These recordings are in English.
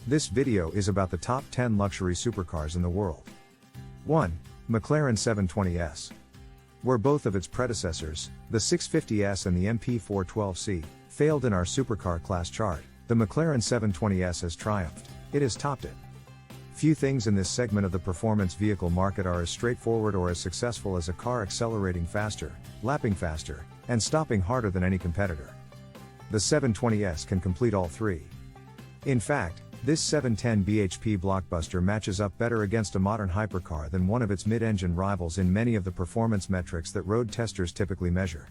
This video is about the top 10 luxury supercars in the world. 1. McLaren 720S. Where both of its predecessors, the 650S and the MP412C, failed in our supercar class chart, the McLaren 720S has triumphed. It has topped it. Few things in this segment of the performance vehicle market are as straightforward or as successful as a car accelerating faster, lapping faster, and stopping harder than any competitor. The 720S can complete all three. In fact, this 710 bhp blockbuster matches up better against a modern hypercar than one of its mid-engine rivals in many of the performance metrics that road testers typically measure.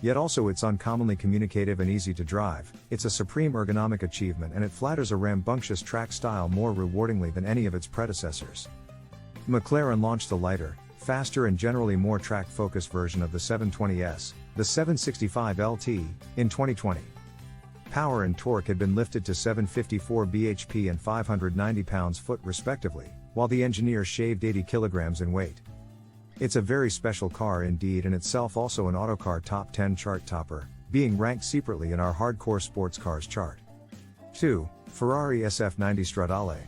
Yet also it's uncommonly communicative and easy to drive, it's a supreme ergonomic achievement, and it flatters a rambunctious track style more rewardingly than any of its predecessors. McLaren launched the lighter, faster and generally more track-focused version of the 720S, the 765 LT, in 2020. Power and torque had been lifted to 754 bhp and 590 pounds-foot respectively, while the engineer shaved 80 kilograms in weight. It's a very special car indeed, and itself also an Autocar Top 10 chart topper, being ranked separately in our Hardcore Sports Cars chart. 2. Ferrari SF90 Stradale.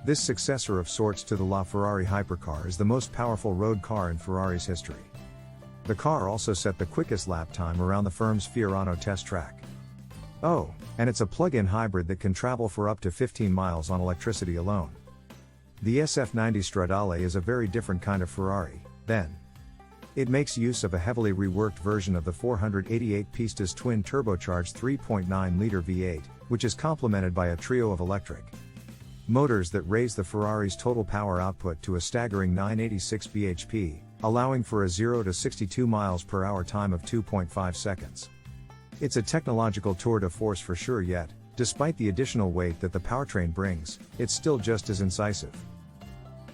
This successor of sorts to the LaFerrari hypercar is the most powerful road car in Ferrari's history. The car also set the quickest lap time around the firm's Fiorano test track. Oh, and it's a plug-in hybrid that can travel for up to 15 miles on electricity alone. The SF90 Stradale is a very different kind of Ferrari, then. It makes use of a heavily reworked version of the 488 Pista's twin turbocharged 3.9-liter V8, which is complemented by a trio of electric motors that raise the Ferrari's total power output to a staggering 986 bhp, allowing for a 0 to 62 miles per hour time of 2.5 seconds. It's a technological tour de force for sure, yet, despite the additional weight that the powertrain brings, it's still just as incisive.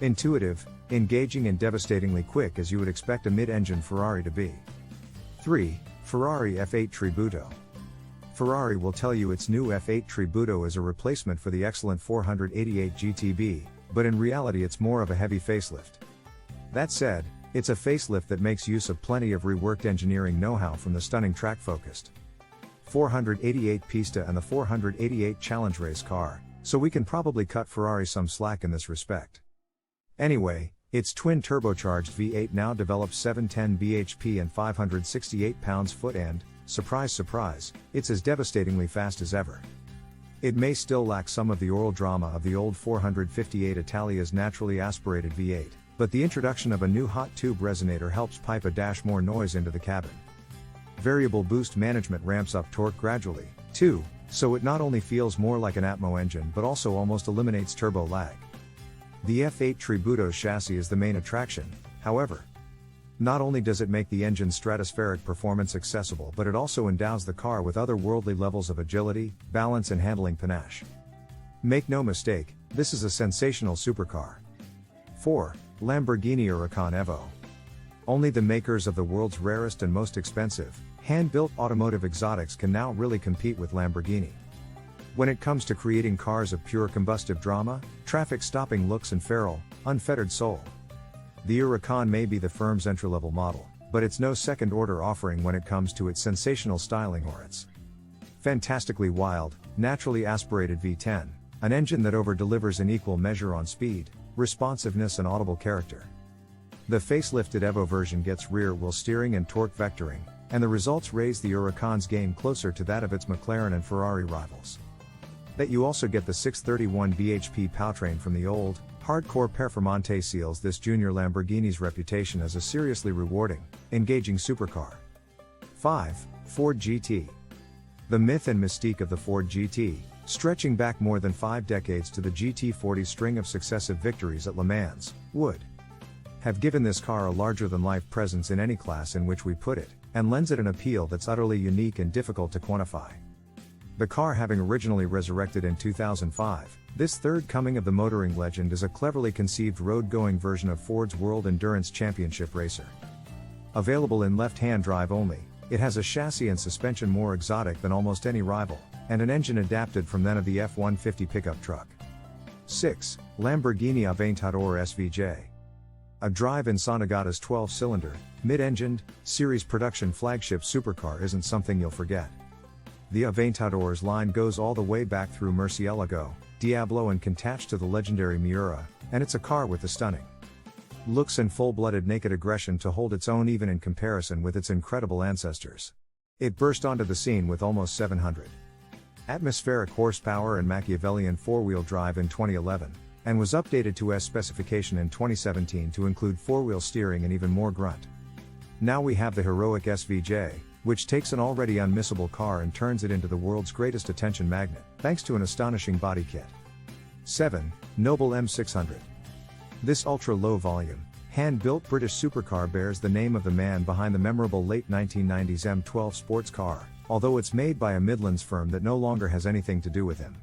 Intuitive, engaging and devastatingly quick as you would expect a mid-engine Ferrari to be. 3. Ferrari F8 Tributo. Ferrari will tell you its new F8 Tributo is a replacement for the excellent 488 GTB, but in reality it's more of a heavy facelift. That said, it's a facelift that makes use of plenty of reworked engineering know-how from the stunning track-focused 488 Pista and the 488 Challenge race car, so we can probably cut Ferrari some slack in this respect. Anyway, its twin turbocharged V8 now develops 710 bhp and 568 pounds-foot, and, surprise surprise, it's as devastatingly fast as ever. It may still lack some of the oral drama of the old 458 Italia's naturally aspirated V8, but the introduction of a new hot tube resonator helps pipe a dash more noise into the cabin. Variable boost management ramps up torque gradually, too, so it not only feels more like an Atmo engine but also almost eliminates turbo lag. The F8 Tributo's chassis is the main attraction, however. Not only does it make the engine's stratospheric performance accessible, but it also endows the car with otherworldly levels of agility, balance and handling panache. Make no mistake, this is a sensational supercar. 4. Lamborghini Huracan Evo. Only the makers of the world's rarest and most expensive, hand-built automotive exotics can now really compete with Lamborghini. When it comes to creating cars of pure combustive drama, traffic-stopping looks and feral, unfettered soul. The Huracan may be the firm's entry-level model, but it's no second-order offering when it comes to its sensational styling or its fantastically wild, naturally aspirated V10, an engine that over-delivers in equal measure on speed, responsiveness and audible character. The facelifted Evo version gets rear-wheel steering and torque vectoring, and the results raise the Huracan's game closer to that of its McLaren and Ferrari rivals. That you also get the 631 bhp powertrain from the old, hardcore Performante seals this junior Lamborghini's reputation as a seriously rewarding, engaging supercar. 5. Ford GT. The myth and mystique of the Ford GT, stretching back more than 5 decades to the GT40's string of successive victories at Le Mans, would have given this car a larger-than-life presence in any class in which we put it, and lends it an appeal that's utterly unique and difficult to quantify. The car having originally resurrected in 2005, this third coming of the motoring legend is a cleverly conceived road-going version of Ford's World Endurance Championship racer. Available in left-hand drive only, it has a chassis and suspension more exotic than almost any rival, and an engine adapted from that of the F-150 pickup truck. 6. Lamborghini Aventador SVJ. A drive-in Sonagata's 12-cylinder, mid-engined, series production flagship supercar isn't something you'll forget. The Aventador's line goes all the way back through Murcielago, Diablo and can attach to the legendary Miura, and it's a car with the stunning looks and full-blooded naked aggression to hold its own even in comparison with its incredible ancestors. It burst onto the scene with almost 700 atmospheric horsepower and Machiavellian four-wheel drive in 2011, and was updated to S specification in 2017 to include four-wheel steering and even more grunt. Now we have the heroic SVJ, which takes an already unmissable car and turns it into the world's greatest attention magnet, thanks to an astonishing body kit. 7. Noble M600. This ultra-low volume, hand-built British supercar bears the name of the man behind the memorable late 1990s M12 sports car, although it's made by a Midlands firm that no longer has anything to do with him.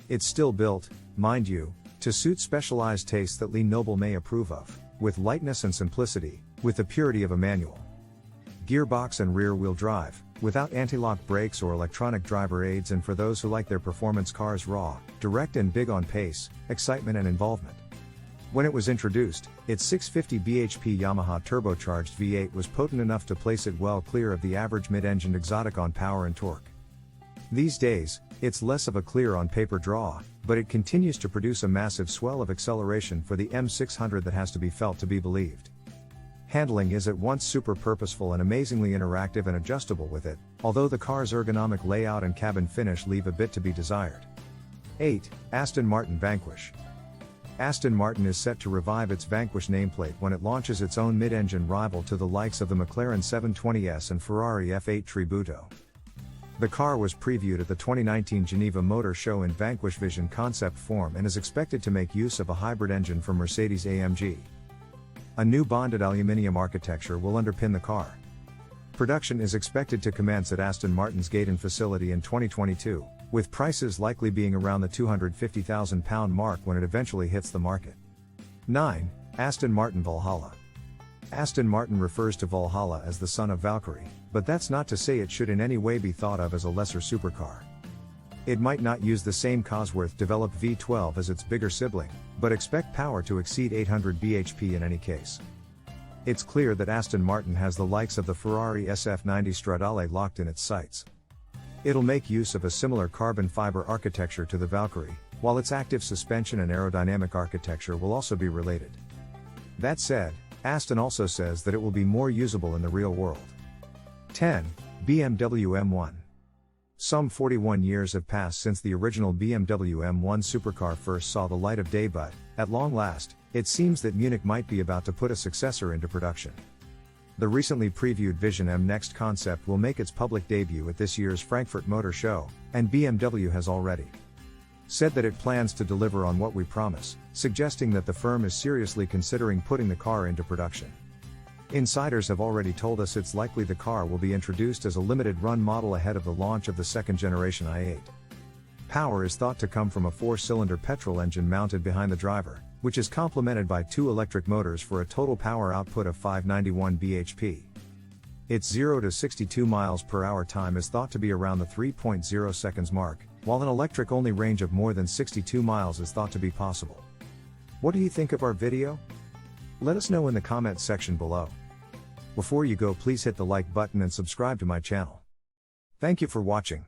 It's still built, mind you, to suit specialized tastes that Lee Noble may approve of, with lightness and simplicity, with the purity of a manual gearbox and rear-wheel drive, without anti-lock brakes or electronic driver aids, and for those who like their performance cars raw, direct and big on pace, excitement and involvement. When it was introduced, its 650 bhp Yamaha turbocharged V8 was potent enough to place it well clear of the average mid-engined exotic on power and torque. These days, it's less of a clear on paper draw, but it continues to produce a massive swell of acceleration for the M600 that has to be felt to be believed. Handling is at once super purposeful and amazingly interactive and adjustable with it, although the car's ergonomic layout and cabin finish leave a bit to be desired. 8. Aston Martin Vanquish. Aston Martin is set to revive its Vanquish nameplate when it launches its own mid-engine rival to the likes of the McLaren 720S and Ferrari F8 Tributo. The car was previewed at the 2019 Geneva Motor Show in Vanquish Vision concept form and is expected to make use of a hybrid engine from Mercedes-AMG. A new bonded aluminium architecture will underpin the car. Production is expected to commence at Aston Martin's Gaydon facility in 2022, with prices likely being around the £250,000 mark when it eventually hits the market. 9. Aston Martin Valhalla. Aston Martin refers to Valhalla as the son of Valkyrie, but that's not to say it should in any way be thought of as a lesser supercar. It might not use the same Cosworth-developed V12 as its bigger sibling, but expect power to exceed 800 bhp in any case. It's clear that Aston Martin has the likes of the Ferrari SF90 Stradale locked in its sights. It'll make use of a similar carbon fiber architecture to the Valkyrie, while its active suspension and aerodynamic architecture will also be related. That said, Aston also says that it will be more usable in the real world. 10. BMW M1. Some 41 years have passed since the original BMW M1 supercar first saw the light of day, but, at long last, it seems that Munich might be about to put a successor into production. The recently previewed Vision M Next concept will make its public debut at this year's Frankfurt Motor Show, and BMW has already said that it plans to deliver on what we promise, suggesting that the firm is seriously considering putting the car into production. Insiders have already told us it's likely the car will be introduced as a limited run model ahead of the launch of the second generation i8. Power is thought to come from a 4-cylinder petrol engine mounted behind the driver, which is complemented by 2 electric motors for a total power output of 591 bhp. Its 0 to 62 miles per hour time is thought to be around the 3.0 seconds mark, while an electric-only range of more than 62 miles is thought to be possible. What do you think of our video? Let us know in the comments section below. Before you go, please hit the like button and subscribe to my channel. Thank you for watching.